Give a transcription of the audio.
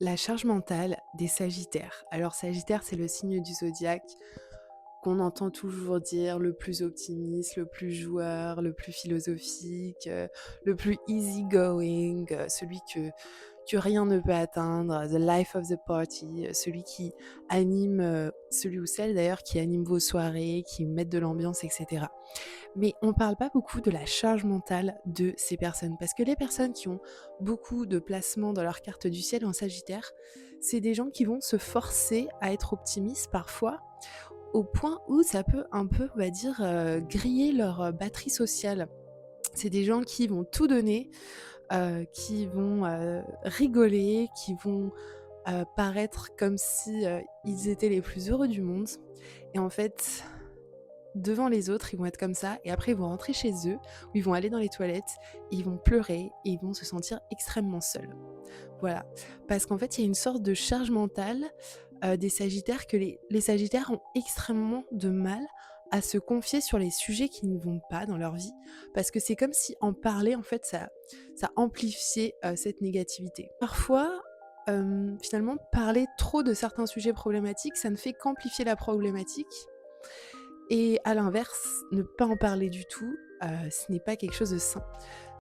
La charge mentale des Sagittaires. Alors Sagittaire, c'est le signe du zodiaque qu'on entend toujours dire le plus optimiste, le plus joueur, le plus philosophique, le plus easy-going, celui que rien ne peut atteindre, the life of the party, celui qui anime, celui ou celle d'ailleurs qui anime vos soirées, qui met de l'ambiance, etc. Mais on parle pas beaucoup de la charge mentale de ces personnes, parce que les personnes qui ont beaucoup de placements dans leur carte du ciel en Sagittaire, c'est des gens qui vont se forcer à être optimistes parfois, au point où ça peut un peu, on va dire, griller leur, batterie sociale. C'est des gens qui vont tout donner, qui vont, rigoler, qui vont, paraître comme si, ils étaient les plus heureux du monde et en fait, devant les autres, ils vont être comme ça et après ils vont rentrer chez eux, ou ils vont aller dans les toilettes, ils vont pleurer et ils vont se sentir extrêmement seuls. Voilà. Parce qu'en fait, il y a une sorte de charge mentale, des Sagittaires que les Sagittaires ont extrêmement de mal à se confier sur les sujets qui ne vont pas dans leur vie. Parce que c'est comme si en parler, en fait, ça amplifiait, cette négativité. Parfois, finalement, parler trop de certains sujets problématiques, ça ne fait qu'amplifier la problématique et à l'inverse, ne pas en parler du tout, ce n'est pas quelque chose de sain.